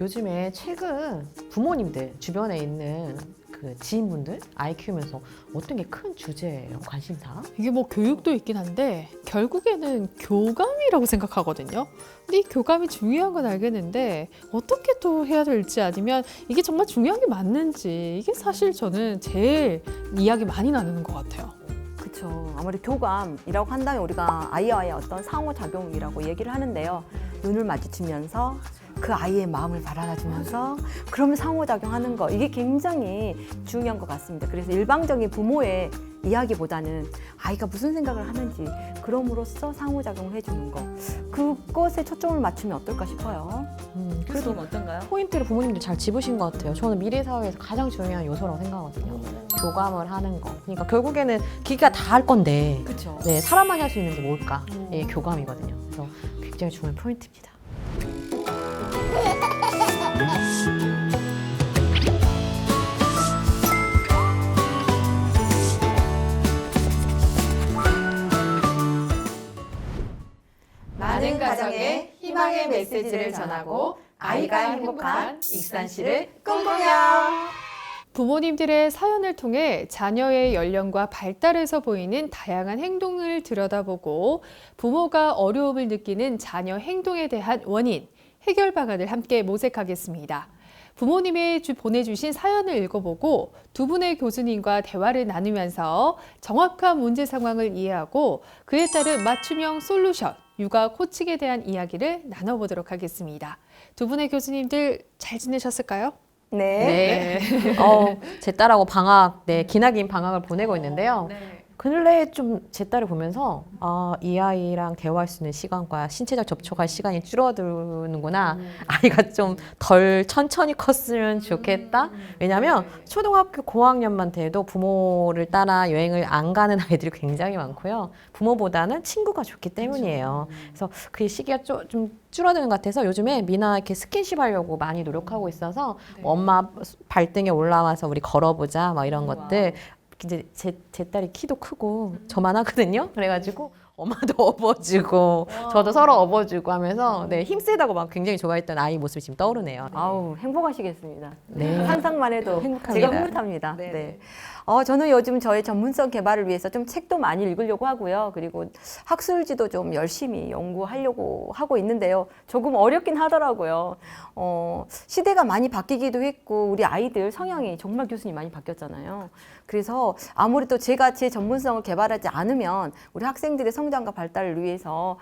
요즘에 최근 부모님들 주변에 있는 그 지인분들 아이 키우면서 어떤 게 큰 주제예요? 관심사? 이게 뭐 교육도 있긴 한데 결국에는 교감이라고 생각하거든요. 근데 이 교감이 중요한 건 알겠는데 어떻게 또 해야 될지 아니면 이게 정말 중요한 게 맞는지 이게 사실 저는 제일 이야기 많이 나누는 것 같아요. 그렇죠. 아무래도 교감이라고 한다면 우리가 아이와의 어떤 상호작용이라고 얘기를 하는데요. 눈을 마주치면서 그 아이의 마음을 바라봐주면서 그러면 상호작용하는 거 이게 굉장히 중요한 것 같습니다. 그래서 일방적인 부모의 이야기보다는 아이가 무슨 생각을 하는지 그럼으로써 상호작용을 해주는 거 그것에 초점을 맞추면 어떨까 싶어요. 그래도 어떤가요? 포인트를 부모님들 잘 짚으신 것 같아요. 저는 미래 사회에서 가장 중요한 요소라고 생각하거든요. 교감을 하는 거. 그러니까 결국에는 기계가 다 할 건데 그렇죠. 네, 사람만이 할 수 있는 게 뭘까? 예, 교감이거든요. 그래서 굉장히 중요한 포인트입니다. 많은 가정에 희망의 메시지를 전하고 아이가 행복한 익산시를 꿈꾸며 부모님들의 사연을 통해 자녀의 연령과 발달에서 보이는 다양한 행동을 들여다보고 부모가 어려움을 느끼는 자녀 행동에 대한 원인, 해결 방안을 함께 모색하겠습니다. 부모님이 보내주신 사연을 읽어보고 두 분의 교수님과 대화를 나누면서 정확한 문제 상황을 이해하고 그에 따른 맞춤형 솔루션, 육아 코칭에 대한 이야기를 나눠보도록 하겠습니다. 두 분의 교수님들 잘 지내셨을까요? 네. 제 딸하고 기나긴 방학을 보내고 있는데요. 근래에 좀 제 딸을 보면서 이 아이랑 대화할 수 있는 시간과 신체적 접촉할 시간이 줄어드는구나. 아이가 좀 덜 천천히 컸으면 좋겠다. 왜냐하면 초등학교 고학년만 돼도 부모를 따라 여행을 안 가는 아이들이 굉장히 많고요. 부모보다는 친구가 좋기 때문이에요. 그래서 그 시기가 좀 줄어드는 것 같아서 요즘에 미나 이렇게 스킨십 하려고 많이 노력하고 있어서 뭐 엄마 발등에 올라와서 우리 걸어보자 막 이런 것들. 이제 제 딸이 키도 크고 저만 하거든요. 그래가지고 엄마도 업어주고 저도 서로 업어주고 하면서 네, 힘세다고 막 굉장히 좋아했던 아이 모습이 지금 떠오르네요. 아우 행복하시겠습니다. 네. 상상만 해도 행복합니다. 제가 흐뭇합니다. 네. 저는 요즘 저의 전문성 개발을 위해서 좀 책도 많이 읽으려고 하고요. 그리고 학술지도 좀 열심히 연구하려고 하고 있는데요. 조금 어렵긴 하더라고요. 시대가 많이 바뀌기도 했고 우리 아이들 성향이 정말 교수님 많이 바뀌었잖아요. 그래서 아무래도 제가 제 전문성을 개발하지 않으면 우리 학생들의 성장과 발달을 위해서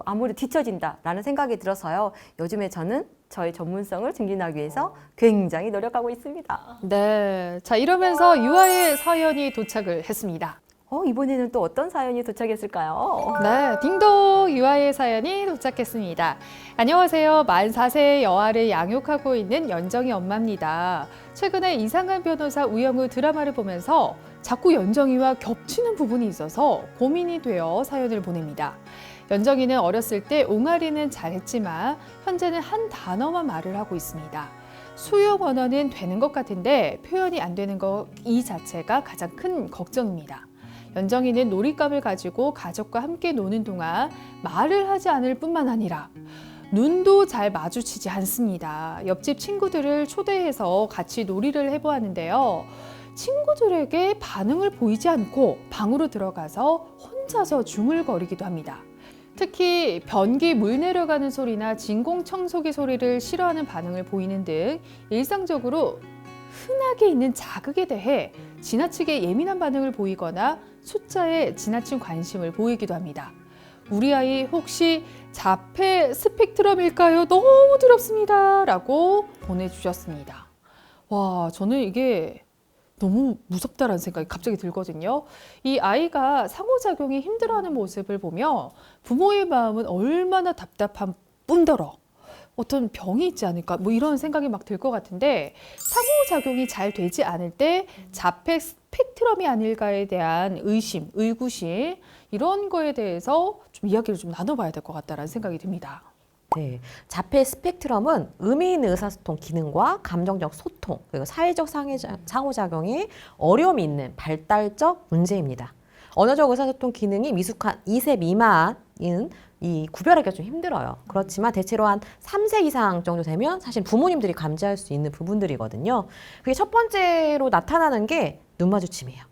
아무래도 뒤처진다라는 생각이 들어서요. 요즘에 저는 저의 전문성을 증진하기 위해서 굉장히 노력하고 있습니다. 네. 자, 이러면서 유아의 사연이 도착을 했습니다. 이번에는 또 어떤 사연이 도착했을까요? 네, 딩동 유아의 사연이 도착했습니다. 안녕하세요. 만 4세의 여아를 양육하고 있는 연정이 엄마입니다. 최근에 이상한 변호사 우영우 드라마를 보면서 자꾸 연정이와 겹치는 부분이 있어서 고민이 되어 사연을 보냅니다. 연정이는 어렸을 때 옹알이는 잘했지만 현재는 한 단어만 말을 하고 있습니다. 수용 언어는 되는 것 같은데 표현이 안 되는 것 이 자체가 가장 큰 걱정입니다. 연정이는 놀잇감을 가지고 가족과 함께 노는 동안 말을 하지 않을 뿐만 아니라 눈도 잘 마주치지 않습니다. 옆집 친구들을 초대해서 같이 놀이를 해보았는데요. 친구들에게 반응을 보이지 않고 방으로 들어가서 혼자서 중얼거리기도 합니다. 특히 변기 물 내려가는 소리나 진공청소기 소리를 싫어하는 반응을 보이는 등 일상적으로 흔하게 있는 자극에 대해 지나치게 예민한 반응을 보이거나 숫자에 지나친 관심을 보이기도 합니다. 우리 아이 혹시 자폐 스펙트럼일까요? 너무 두렵습니다. 라고 보내주셨습니다. 와, 저는 이게 너무 무섭다라는 생각이 갑자기 들거든요. 이 아이가 상호작용이 힘들어하는 모습을 보며 부모의 마음은 얼마나 답답한 뿐더러 어떤 병이 있지 않을까 뭐 이런 생각이 막 들 것 같은데 상호작용이 잘 되지 않을 때 자폐 스펙트럼이 아닐까에 대한 의심, 의구심 이런 거에 대해서 좀 이야기를 좀 나눠봐야 될 것 같다라는 생각이 듭니다. 네, 자폐 스펙트럼은 의미 있는 의사소통 기능과 감정적 소통, 그리고 사회적 상호작용이 어려움이 있는 발달적 문제입니다. 언어적 의사소통 기능이 미숙한 2세 미만인 이 구별하기가 좀 힘들어요. 그렇지만 대체로 한 3세 이상 정도 되면 사실 부모님들이 감지할 수 있는 부분들이거든요. 그게 첫 번째로 나타나는 게 눈 마주침이에요.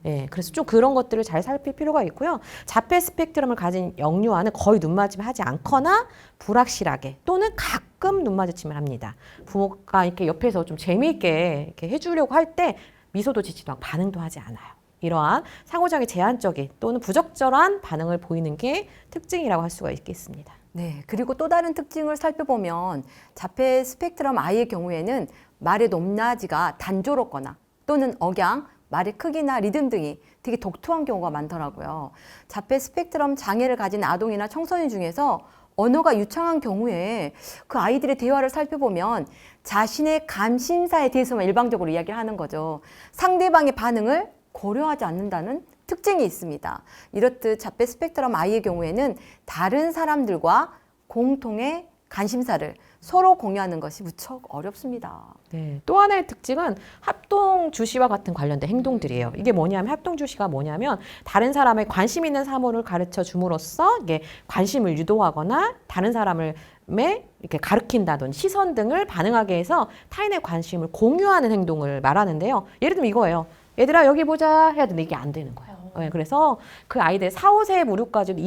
예, 그래서 좀 그런 것들을 잘 살필 필요가 있고요. 자폐 스펙트럼을 가진 영유아는 거의 눈 마주침을 하지 않거나 불확실하게 또는 가끔 눈 마주침을 합니다. 부모가 이렇게 옆에서 좀 재미있게 이렇게 해주려고 할 때 미소도 짓지도 않고 반응도 하지 않아요. 이러한 상호작용이 제한적인 또는 부적절한 반응을 보이는 게 특징이라고 할 수가 있겠습니다. 네, 그리고 또 다른 특징을 살펴보면 자폐 스펙트럼 아이의 경우에는 말의 높낮이가 단조롭거나 또는 억양, 말의 크기나 리듬 등이 되게 독특한 경우가 많더라고요. 자폐 스펙트럼 장애를 가진 아동이나 청소년 중에서 언어가 유창한 경우에 그 아이들의 대화를 살펴보면 자신의 감심사에 대해서만 일방적으로 이야기를 하는 거죠. 상대방의 반응을 고려하지 않는다는 특징이 있습니다. 이렇듯 자폐 스펙트럼 아이의 경우에는 다른 사람들과 공통의 관심사를 서로 공유하는 것이 무척 어렵습니다. 네, 또 하나의 특징은 합동 주시와 같은 관련된 행동들이에요. 이게 뭐냐면 합동 주시가 뭐냐면 다른 사람의 관심 있는 사물을 가르쳐 줌으로써 이게 관심을 유도하거나 다른 사람을 이렇게 가르친다든지 시선 등을 반응하게 해서 타인의 관심을 공유하는 행동을 말하는데요. 예를 들면 이거예요. 얘들아 여기 보자 해야 되는데 이게 안 되는 거예요. 네, 그래서 그 아이들 4, 5세 무렵까지도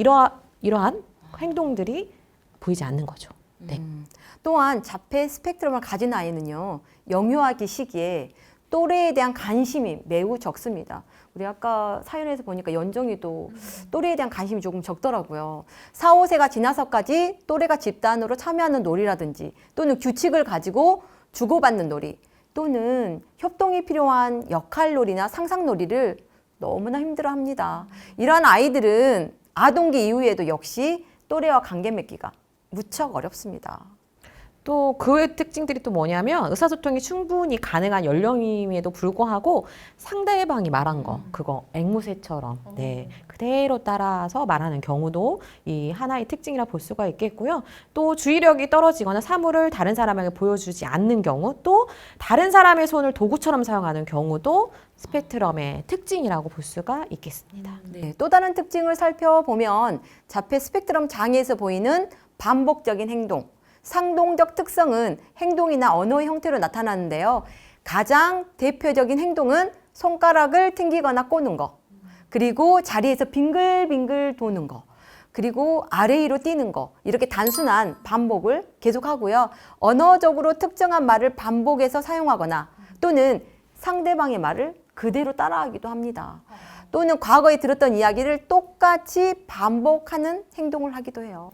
이러한 행동들이 보이지 않는 거죠. 네. 또한 자폐 스펙트럼을 가진 아이는요, 영유아기 시기에 또래에 대한 관심이 매우 적습니다. 우리 아까 사연에서 보니까 연정이도 또래에 대한 관심이 조금 적더라고요. 4, 5세가 지나서까지 또래가 집단으로 참여하는 놀이라든지 또는 규칙을 가지고 주고받는 놀이 또는 협동이 필요한 역할놀이나 상상놀이를 너무나 힘들어합니다. 이러한 아이들은 아동기 이후에도 역시 또래와 관계 맺기가 무척 어렵습니다. 또 그 외 특징들이 또 뭐냐면 의사소통이 충분히 가능한 연령임에도 불구하고 상대방이 말한 거 그거 앵무새처럼 네 그대로 따라서 말하는 경우도 이 하나의 특징이라 볼 수가 있겠고요. 또 주의력이 떨어지거나 사물을 다른 사람에게 보여주지 않는 경우 또 다른 사람의 손을 도구처럼 사용하는 경우도 스펙트럼의 특징이라고 볼 수가 있겠습니다. 네, 또 다른 특징을 살펴보면 자폐 스펙트럼 장애에서 보이는 반복적인 행동, 상동적 특성은 행동이나 언어의 형태로 나타나는데요. 가장 대표적인 행동은 손가락을 튕기거나 꼬는 거, 그리고 자리에서 빙글빙글 도는 거, 그리고 아래 위로 뛰는 거, 이렇게 단순한 반복을 계속하고요. 언어적으로 특정한 말을 반복해서 사용하거나 또는 상대방의 말을 그대로 따라하기도 합니다. 또는 과거에 들었던 이야기를 똑같이 반복하는 행동을 하기도 해요.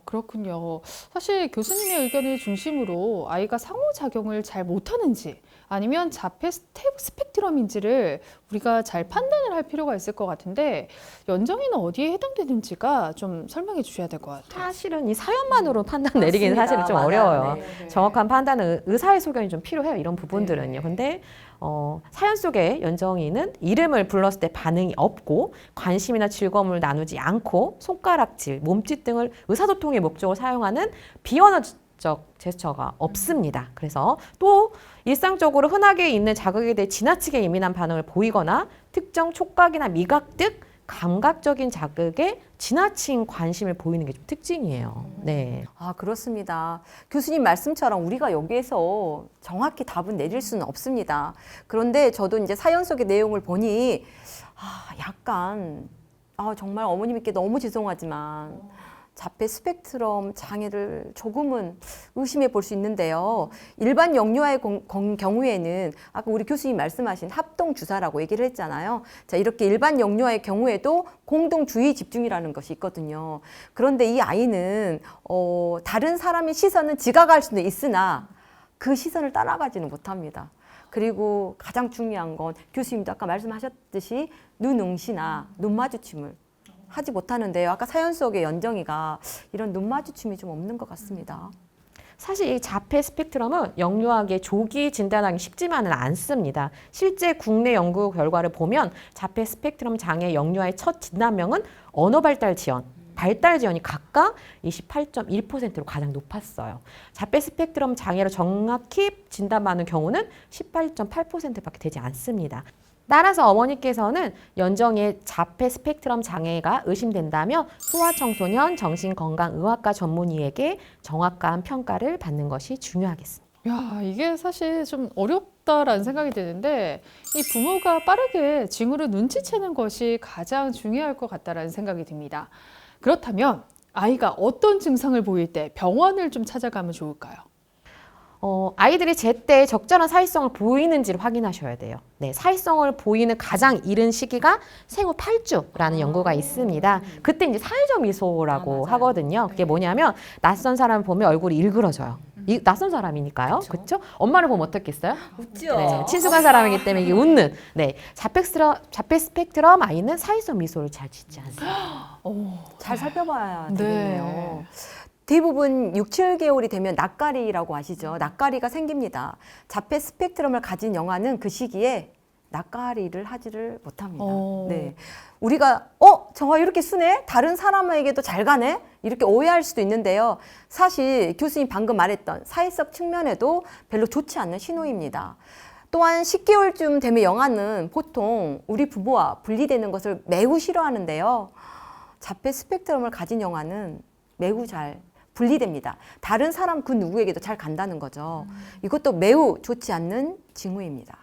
그렇군요. 사실 교수님의 의견을 중심으로 아이가 상호작용을 잘 못하는지 아니면 자폐 스펙트럼인지를 우리가 잘 판단을 할 필요가 있을 것 같은데 연정이는 어디에 해당되는지가 좀 설명해 주셔야 될 것 같아요. 사실은 이 사연만으로 판단 내리기는 사실은 좀 맞아요. 어려워요. 네. 정확한 판단은 의사의 소견이 좀 필요해요. 이런 부분들은요. 네. 근데 사연 속에 연정이는 이름을 불렀을 때 반응이 없고 관심이나 즐거움을 나누지 않고 손가락질, 몸짓 등을 의사소통의 목적으로 사용하는 비언어적 제스처가 없습니다. 그래서 또 일상적으로 흔하게 있는 자극에 대해 지나치게 예민한 반응을 보이거나 특정 촉각이나 미각 등 감각적인 자극에 지나친 관심을 보이는 게 좀 특징이에요. 네. 아, 그렇습니다. 교수님 말씀처럼 우리가 여기에서 정확히 답은 내릴 수는 없습니다. 그런데 저도 이제 사연 속의 내용을 보니 약간 정말 어머님께 너무 죄송하지만 자폐 스펙트럼 장애를 조금은 의심해 볼 수 있는데요. 일반 영유아의 경우에는 아까 우리 교수님 말씀하신 합동 주사라고 얘기를 했잖아요. 자, 이렇게 일반 영유아의 경우에도 공동 주의 집중이라는 것이 있거든요. 그런데 이 아이는 다른 사람의 시선은 지각할 수는 있으나 그 시선을 따라가지는 못합니다. 그리고 가장 중요한 건 교수님도 아까 말씀하셨듯이 눈응시나 눈 마주침을 하지 못하는데요. 아까 사연 속의 연정이가 이런 눈 마주침이 좀 없는 것 같습니다. 사실 이 자폐 스펙트럼은 영유아에게 조기 진단하기 쉽지만은 않습니다. 실제 국내 연구 결과를 보면 자폐 스펙트럼 장애 영유아의 첫 진단명은 언어 발달 지연, 발달 지연이 각각 28.1%로 가장 높았어요. 자폐 스펙트럼 장애로 정확히 진단받는 경우는 18.8%밖에 되지 않습니다. 따라서 어머니께서는 연정의 자폐 스펙트럼 장애가 의심된다면 소아청소년 정신건강의학과 전문의에게 정확한 평가를 받는 것이 중요하겠습니다. 야, 이게 사실 좀 어렵다라는 생각이 드는데 이 부모가 빠르게 징후를 눈치채는 것이 가장 중요할 것 같다라는 생각이 듭니다. 그렇다면 아이가 어떤 증상을 보일 때 병원을 좀 찾아가면 좋을까요? 아이들이 제때 적절한 사회성을 보이는지를 확인하셔야 돼요. 네, 사회성을 보이는 가장 이른 시기가 생후 8주라는 연구가 있습니다. 그때 이제 사회적 미소라고 하거든요. 그게 뭐냐면 낯선 사람을 보면 얼굴이 일그러져요. 낯선 사람이니까요. 그렇죠? 엄마를 보면 어떻겠어요? 웃죠. 네, 친숙한 사람이기 때문에 이게 웃는. 네, 자폐 스펙트럼 아이는 사회성 미소를 잘 짓지 않습니다. 잘 살펴봐야 네. 되겠네요. 대부분 6, 7개월이 되면 낯가리라고 아시죠? 낯가리가 생깁니다. 자폐 스펙트럼을 가진 영아는 그 시기에 낯가리를 하지를 못합니다. 네. 우리가 정아 이렇게 순해? 다른 사람에게도 잘 가네? 이렇게 오해할 수도 있는데요. 사실 교수님 방금 말했던 사회적 측면에도 별로 좋지 않는 신호입니다. 또한 10개월쯤 되면 영아는 보통 우리 부모와 분리되는 것을 매우 싫어하는데요. 자폐 스펙트럼을 가진 영아는 매우 잘 분리됩니다. 다른 사람 그 누구에게도 잘 간다는 거죠. 이것도 매우 좋지 않는 징후입니다.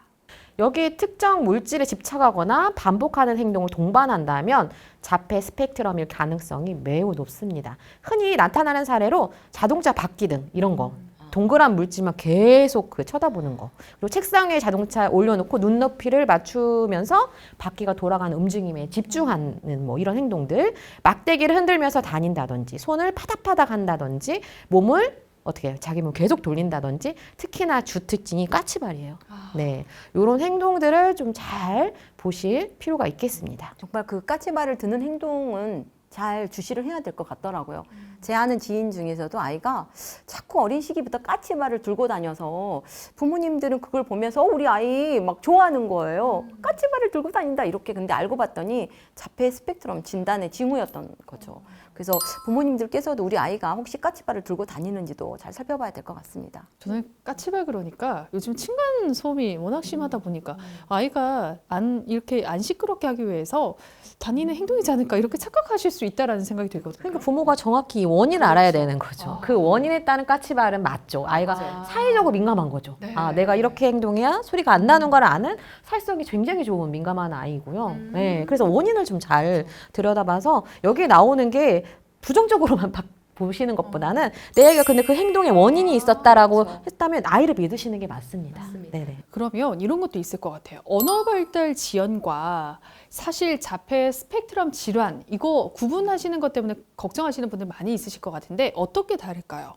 여기 특정 물질에 집착하거나 반복하는 행동을 동반한다면 자폐 스펙트럼일 가능성이 매우 높습니다. 흔히 나타나는 사례로 자동차 바퀴 등 이런 거, 동그란 물질만 계속 쳐다보는 거, 그리고 책상 위에 자동차 올려놓고 눈높이를 맞추면서 바퀴가 돌아가는 움직임에 집중하는 뭐 이런 행동들, 막대기를 흔들면서 다닌다든지, 손을 파닥파닥 한다든지, 몸을 어떻게 해요? 자기 몸 계속 돌린다든지, 특히나 주특징이 까치발이에요. 네, 이런 행동들을 좀 잘 보실 필요가 있겠습니다. 정말 그 까치발을 드는 행동은 잘 주시를 해야 될 것 같더라고요. 제 아는 지인 중에서도 아이가 자꾸 어린 시기부터 까치발을 들고 다녀서 부모님들은 그걸 보면서 우리 아이 막 좋아하는 거예요. 까치발을 들고 다닌다 이렇게. 근데 알고 봤더니 자폐 스펙트럼 진단의 징후였던 거죠. 그래서 부모님들께서도 우리 아이가 혹시 까치발을 들고 다니는지도 잘 살펴봐야 될 것 같습니다. 저는 까치발 그러니까 요즘 층간 소음이 워낙 심하다 보니까 아이가 이렇게 안 시끄럽게 하기 위해서 다니는 행동이지 않을까 이렇게 착각하실 수 있다라는 생각이 들거든요. 그러니까 부모가 정확히 이 원인을 알아야 되는 거죠. 그 원인에 따른 까치발은 맞죠. 아이가 사회적으로 민감한 거죠. 아, 내가 이렇게 행동해야 소리가 안 나는 걸 아는 사회성이 굉장히 좋은 민감한 아이고요. 네, 그래서 원인을 좀 잘 들여다봐서 여기에 나오는 게 부정적으로만 보시는 것보다는 내가 근데 그 행동에 원인이 있었다라고 했다면 아이를 믿으시는 게 맞습니다. 네네. 그러면 이런 것도 있을 것 같아요. 언어 발달 지연과 사실 자폐 스펙트럼 질환 이거 구분하시는 것 때문에 걱정하시는 분들 많이 있으실 것 같은데 어떻게 다를까요?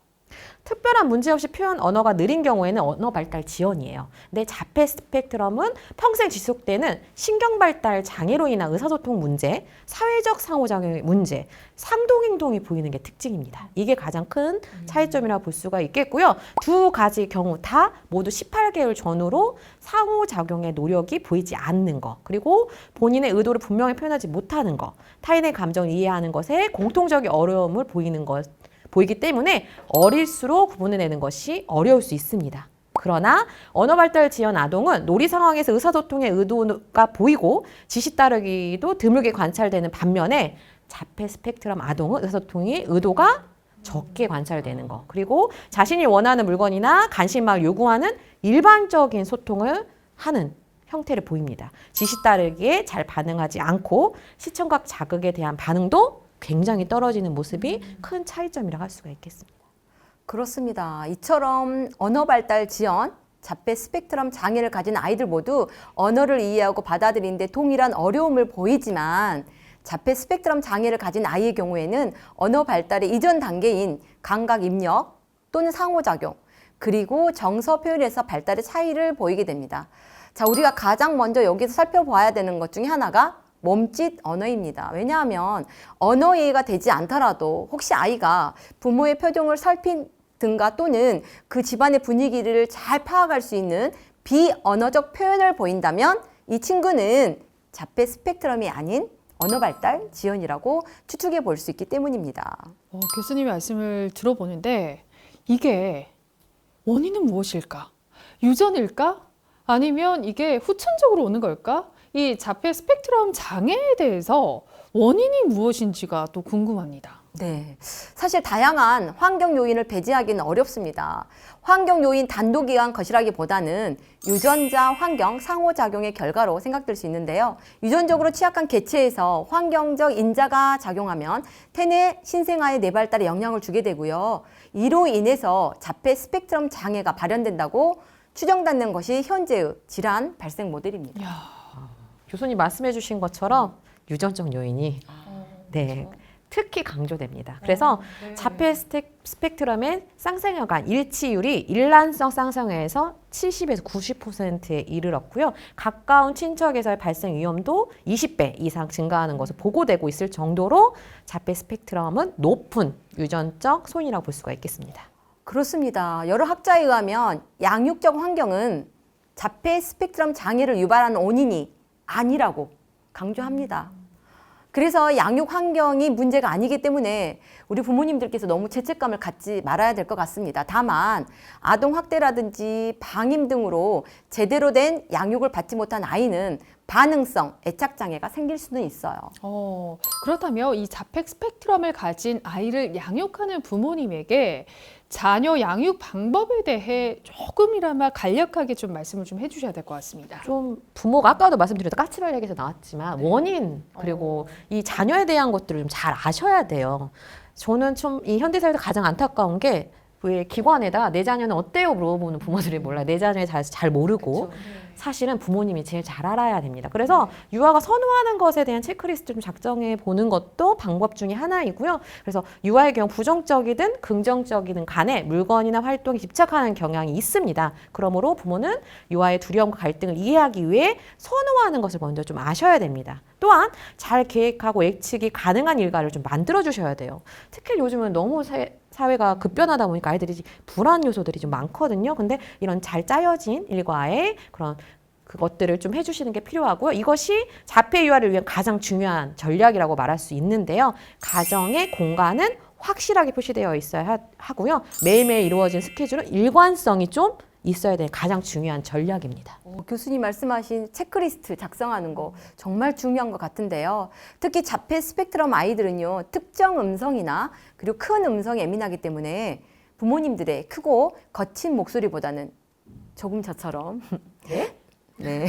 특별한 문제 없이 표현 언어가 느린 경우에는 언어 발달 지연이에요. 근데 자폐 스펙트럼은 평생 지속되는 신경 발달 장애로 인한 의사소통 문제, 사회적 상호작용의 문제, 상동 행동이 보이는 게 특징입니다. 이게 가장 큰 차이점이라고 볼 수가 있겠고요. 두 가지 경우 다 모두 18개월 전후로 상호작용의 노력이 보이지 않는 거, 그리고 본인의 의도를 분명히 표현하지 못하는 거, 타인의 감정을 이해하는 것에 공통적인 어려움을 보이기 때문에 어릴수록 구분해내는 것이 어려울 수 있습니다. 그러나 언어 발달 지연 아동은 놀이 상황에서 의사소통의 의도가 보이고 지시 따르기도 드물게 관찰되는 반면에 자폐 스펙트럼 아동은 의사소통의 의도가 적게 관찰되는 거, 그리고 자신이 원하는 물건이나 관심을 요구하는 일반적인 소통을 하는 형태를 보입니다. 지시 따르기에 잘 반응하지 않고 시청각 자극에 대한 반응도 굉장히 떨어지는 모습이 큰 차이점이라고 할 수가 있겠습니다. 그렇습니다. 이처럼 언어 발달 지연, 자폐 스펙트럼 장애를 가진 아이들 모두 언어를 이해하고 받아들이는데 동일한 어려움을 보이지만 자폐 스펙트럼 장애를 가진 아이의 경우에는 언어 발달의 이전 단계인 감각 입력 또는 상호작용, 그리고 정서 표현에서 발달의 차이를 보이게 됩니다. 자, 우리가 가장 먼저 여기서 살펴봐야 되는 것 중에 하나가 몸짓 언어입니다. 왜냐하면 언어 이해가 되지 않더라도 혹시 아이가 부모의 표정을 살피든가 또는 그 집안의 분위기를 잘 파악할 수 있는 비언어적 표현을 보인다면 이 친구는 자폐 스펙트럼이 아닌 언어 발달 지연이라고 추측해 볼 수 있기 때문입니다. 교수님의 말씀을 들어보는데 이게 원인은 무엇일까? 유전일까? 아니면 이게 후천적으로 오는 걸까? 이 자폐 스펙트럼 장애에 대해서 원인이 무엇인지가 또 궁금합니다. 네. 사실 다양한 환경 요인을 배제하기는 어렵습니다. 환경 요인 단독이 한 것이라기보다는 유전자 환경 상호작용의 결과로 생각될 수 있는데요. 유전적으로 취약한 개체에서 환경적 인자가 작용하면 태내 신생아의 뇌발달에 영향을 주게 되고요. 이로 인해서 자폐 스펙트럼 장애가 발현된다고 추정되는 것이 현재의 질환 발생 모델입니다. 교수님 말씀해 주신 것처럼 유전적 요인이 네, 특히 강조됩니다. 그래서 자폐 스펙트럼의 쌍쌍여간 일치율이 일란성 쌍쌍여에서 70에서 90%에 이르렀고요. 가까운 친척에서의 발생 위험도 20배 이상 증가하는 것으로 보고되고 있을 정도로 자폐 스펙트럼은 높은 유전적 소인이라고 볼 수가 있겠습니다. 그렇습니다. 여러 학자에 의하면 양육적 환경은 자폐 스펙트럼 장애를 유발하는 원인이 아니라고 강조합니다. 그래서 양육 환경이 문제가 아니기 때문에 우리 부모님들께서 너무 죄책감을 갖지 말아야 될 것 같습니다. 다만 아동학대라든지 방임 등으로 제대로 된 양육을 받지 못한 아이는 반응성 애착장애가 생길 수는 있어요. 그렇다면 이 자폐 스펙트럼을 가진 아이를 양육하는 부모님에게 자녀 양육 방법에 대해 조금이나마 간략하게 좀 말씀을 좀 해주셔야 될 것 같습니다. 좀 부모가 아까도 말씀드렸던 까치발 얘기에서 나왔지만 원인 그리고 이 자녀에 대한 것들을 좀 잘 아셔야 돼요. 저는 좀 이 현대사회에서 가장 안타까운 게 왜 기관에다 내 자녀는 어때요 물어보는 부모들이 몰라요. 내 자녀에 대해서 잘 모르고 사실은 부모님이 제일 잘 알아야 됩니다. 그래서 유아가 선호하는 것에 대한 체크리스트를 좀 작성해 보는 것도 방법 중에 하나이고요. 그래서 유아의 경우 부정적이든 긍정적이든 간에 물건이나 활동에 집착하는 경향이 있습니다. 그러므로 부모는 유아의 두려움과 갈등을 이해하기 위해 선호하는 것을 먼저 좀 아셔야 됩니다. 또한 잘 계획하고 예측이 가능한 일과를 좀 만들어 주셔야 돼요. 특히 요즘은 너무 사회가 급변하다 보니까 아이들이 불안 요소들이 좀 많거든요. 근데 이런 잘 짜여진 일과에 그런 그것들을 좀 해주시는 게 필요하고요. 이것이 자폐 유아를 위한 가장 중요한 전략이라고 말할 수 있는데요. 가정의 공간은 확실하게 표시되어 있어야 하고요. 매일매일 이루어진 스케줄은 일관성이 좀 있어야 될 가장 중요한 전략입니다. 교수님 말씀하신 체크리스트 작성하는 거 정말 중요한 것 같은데요. 특히 자폐 스펙트럼 아이들은요, 특정 음성이나 그리고 큰 음성에 예민하기 때문에 부모님들의 크고 거친 목소리보다는 조금 저처럼 네.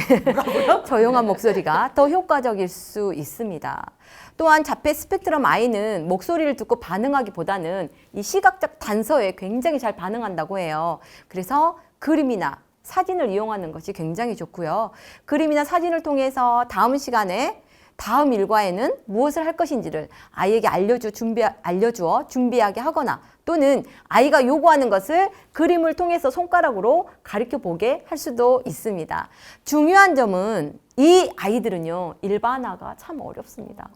조용한 목소리가 더 효과적일 수 있습니다. 또한 자폐 스펙트럼 아이는 목소리를 듣고 반응하기보다는 이 시각적 단서에 굉장히 잘 반응한다고 해요. 그래서 그림이나 사진을 이용하는 것이 굉장히 좋고요. 그림이나 사진을 통해서 다음 시간에 다음 일과에는 무엇을 할 것인지를 아이에게 알려주어 준비하게 하거나 또는 아이가 요구하는 것을 그림을 통해서 손가락으로 가르쳐 보게 할 수도 있습니다. 중요한 점은 이 아이들은요, 일반화가 참 어렵습니다.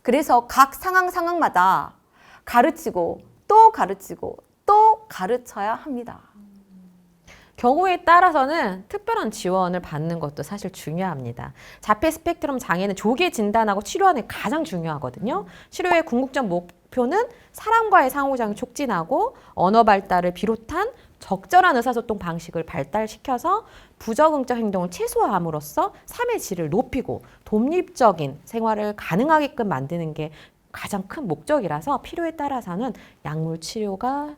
그래서 각 상황마다 가르치고 또 가르치고 또 가르쳐야 합니다. 경우에 따라서는 특별한 지원을 받는 것도 사실 중요합니다. 자폐 스펙트럼 장애는 조기에 진단하고 치료하는 게 가장 중요하거든요. 치료의 궁극적 목표는 사람과의 상호작용을 촉진하고 언어 발달을 비롯한 적절한 의사소통 방식을 발달시켜서 부적응적 행동을 최소화함으로써 삶의 질을 높이고 독립적인 생활을 가능하게끔 만드는 게 가장 큰 목적이라서 필요에 따라서는 약물 치료가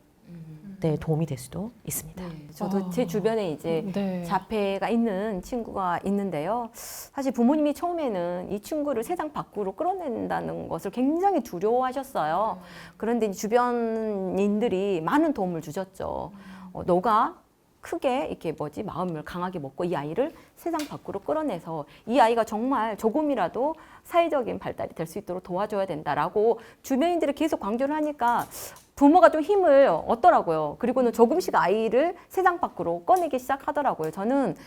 도움이 될 수도 있습니다. 저도 제 주변에 이제 자폐가 있는 친구가 있는데요. 사실 부모님이 처음에는 이 친구를 세상 밖으로 끌어낸다는 것을 굉장히 두려워하셨어요. 그런데 주변인들이 많은 도움을 주셨죠. 너가 크게 이렇게 마음을 강하게 먹고 이 아이를 세상 밖으로 끌어내서 이 아이가 정말 조금이라도 사회적인 발달이 될 수 있도록 도와줘야 된다라고 주변인들이 계속 강조를 하니까 부모가 좀 힘을 얻더라고요. 그리고는 조금씩 아이를 세상 밖으로 꺼내기 시작하더라고요. 저는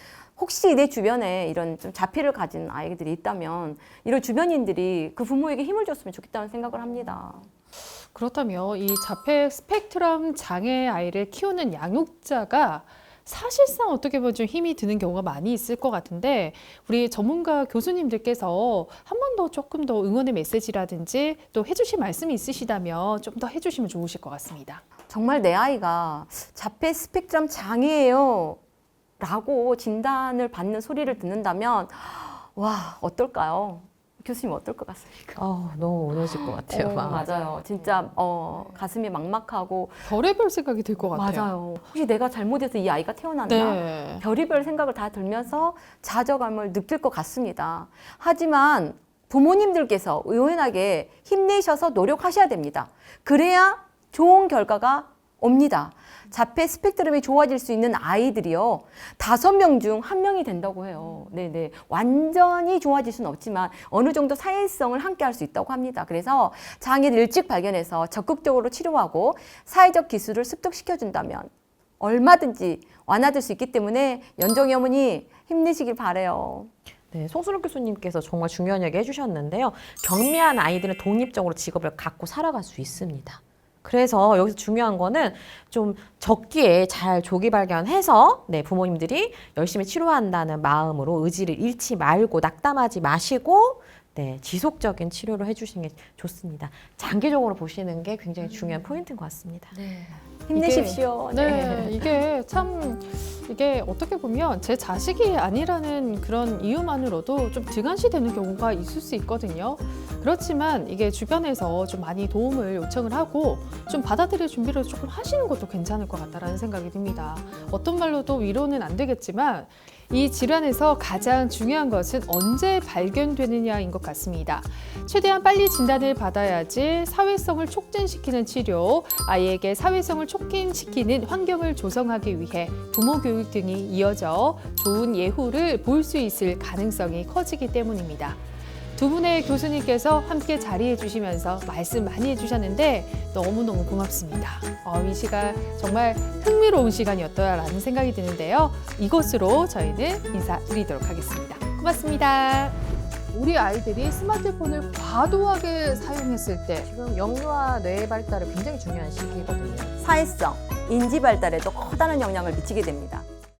혹시 내 주변에 이런 좀 자폐를 가진 아이들이 있다면 이런 주변인들이 그 부모에게 힘을 줬으면 좋겠다는 생각을 합니다. 그렇다면 이 자폐 스펙트럼 장애 아이를 키우는 양육자가 사실상 어떻게 보면 좀 힘이 드는 경우가 많이 있을 것 같은데 우리 전문가 교수님들께서 한 번 더 조금 더 응원의 메시지라든지 또 해주실 말씀이 있으시다면 좀 더 해주시면 좋으실 것 같습니다. 정말 내 아이가 자폐 스펙트럼 장애예요 라고 진단을 받는 소리를 듣는다면 와, 어떨까요? 교수님 어떨 것 같습니까? 너무 무너질 것 같아요. 맞아요. 진짜 가슴이 막막하고 별의별 생각이 들 것 같아요. 맞아요. 혹시 내가 잘못해서 이 아이가 태어났나? 네. 별의별 생각을 다 들면서 좌절감을 느낄 것 같습니다. 하지만 부모님들께서 의원하게 힘내셔서 노력하셔야 됩니다. 그래야 좋은 결과가 옵니다. 자폐 스펙트럼이 좋아질 수 있는 아이들이요. 5명 중 1명이 된다고 해요. 네네. 완전히 좋아질 수는 없지만 어느 정도 사회성을 함께 할 수 있다고 합니다. 그래서 장애를 일찍 발견해서 적극적으로 치료하고 사회적 기술을 습득시켜준다면 얼마든지 완화될 수 있기 때문에 연정이 어머니 힘내시길 바라요. 네, 송수록 교수님께서 정말 중요한 얘기 해주셨는데요. 경미한 아이들은 독립적으로 직업을 갖고 살아갈 수 있습니다. 그래서 여기서 중요한 거는 좀 적기에 잘 조기 발견해서 부모님들이 열심히 치료한다는 마음으로 의지를 잃지 말고 낙담하지 마시고 지속적인 치료를 해주시는 게 좋습니다. 장기적으로 보시는 게 굉장히 중요한 포인트인 것 같습니다. 힘내십시오. 이게 어떻게 보면 제 자식이 아니라는 그런 이유만으로도 좀 등한시되는 경우가 있을 수 있거든요. 그렇지만 이게 주변에서 좀 많이 도움을 요청을 하고 좀 받아들일 준비를 조금 하시는 것도 괜찮을 것 같다라는 생각이 듭니다. 어떤 말로도 위로는 안 되겠지만 이 질환에서 가장 중요한 것은 언제 발견되느냐인 것 같습니다. 최대한 빨리 진단을 받아야지 사회성을 촉진시키는 치료, 아이에게 사회성을 촉진시키는 환경을 조성하기 위해 부모 교육 등이 이어져 좋은 예후를 볼 수 있을 가능성이 커지기 때문입니다. 두 분의 교수님께서 함께 자리해 주시면서 말씀 많이 해주셨는데 너무너무 고맙습니다. 이 시간 정말 흥미로운 시간이었다라는 생각이 드는데요. 이것으로 저희는 인사드리도록 하겠습니다. 고맙습니다. 우리 아이들이 스마트폰을 과도하게 사용했을 때 지금 영유아 뇌 발달이 굉장히 중요한 시기거든요. 사회성, 인지 발달에도 커다란 영향을 미치게 됩니다.